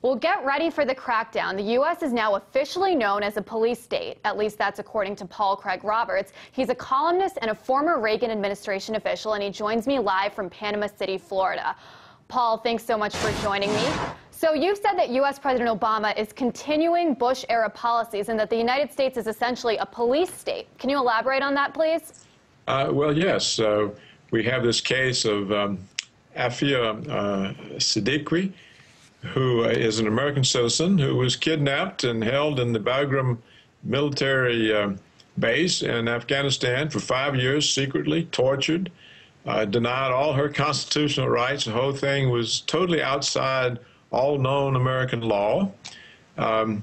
Well, get ready for the crackdown. The U.S. is now officially known as a police state. At least that's according to Paul Craig Roberts. He's a columnist and a former Reagan administration official, and he joins me live from Panama City, Florida. Paul, thanks so much for joining me. So you've said that U.S. President Obama is continuing Bush-era policies and that the United States is essentially a police state. Can you elaborate on that, please? Well, yes. We have this case of Afia Siddiqui, who is an American citizen who was kidnapped and held in the Bagram military base in Afghanistan for 5 years, secretly tortured, denied all her constitutional rights. The whole thing was totally outside all known American law. And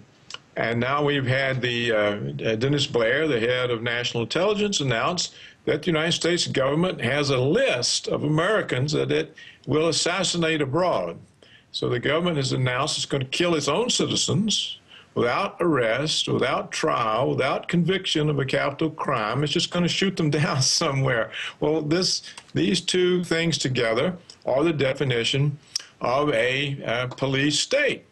now we've had the Dennis Blair, the head of national intelligence, announce that the United States government has a list of Americans that it will assassinate abroad. So the government has announced it's going to kill its own citizens without arrest, without trial, without conviction of a capital crime. It's just going to shoot them down somewhere. Well, these two things together are the definition of a police state.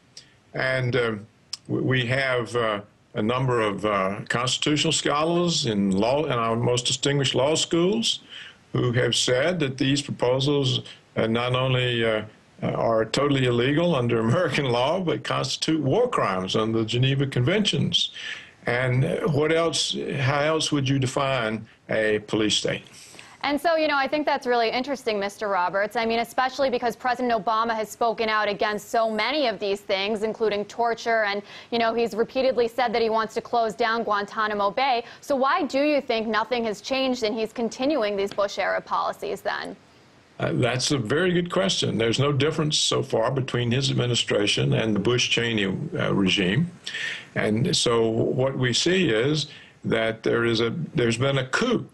And we have a number of constitutional scholars in our most distinguished law schools who have said that these proposals not only are totally illegal under American law, but constitute war crimes under the Geneva Conventions. And what else, how else would you define a police state? And so, I think that's really interesting, Mr. Roberts. I mean, especially because President Obama has spoken out against so many of these things, including torture, and, he's repeatedly said that he wants to close down Guantanamo Bay. So why do you think nothing has changed and he's continuing these Bush-era policies then? That's a very good question. There's no difference so far between his administration and the Bush-Cheney regime. And so what we see is that there's been a coup,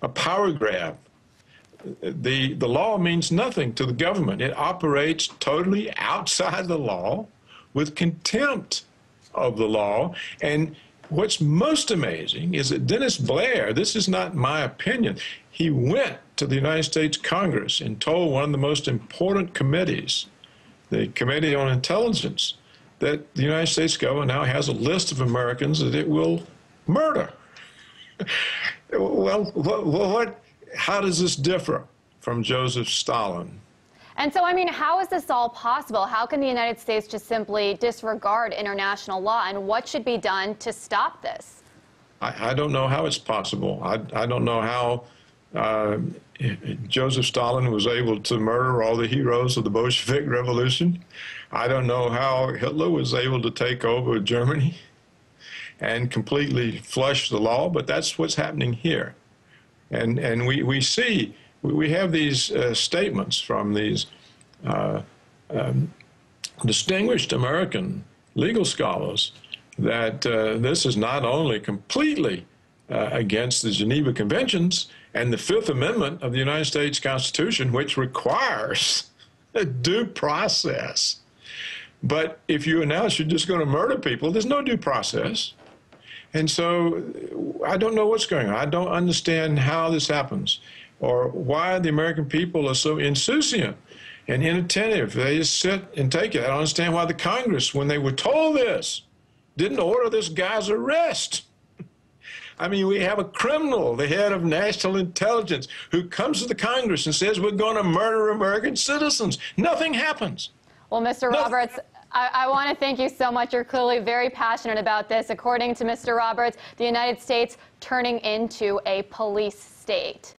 a power grab. The law means nothing to the government. It operates totally outside the law with contempt of the law. And what's most amazing is that Dennis Blair, this is not my opinion, he went to the United States Congress and told one of the most important committees, the Committee on Intelligence, that the United States government now has a list of Americans that it will murder. Well, how does this differ from Joseph Stalin? And so, how is this all possible? How can the United States just simply disregard international law, and what should be done to stop this? I don't know how it's possible. I don't know how Joseph Stalin was able to murder all the heroes of the Bolshevik Revolution. I don't know how Hitler was able to take over Germany and completely flush the law, but that's what's happening here. And we have these statements from these distinguished American legal scholars that this is not only completely against the Geneva Conventions and the Fifth Amendment of the United States Constitution, which requires a due process. But if you announce you're just going to murder people, there's no due process. And so I don't know what's going on. I don't understand how this happens or why the American people are so insouciant and inattentive. They just sit and take it. I don't understand why the Congress, when they were told this, didn't order this guy's arrest. I mean, we have a criminal, the head of national intelligence, who comes to the Congress and says we're going to murder American citizens. Nothing happens. Well, Mr. Roberts, I want to thank you so much. You're clearly very passionate about this. According to Mr. Roberts, the United States turning into a police state.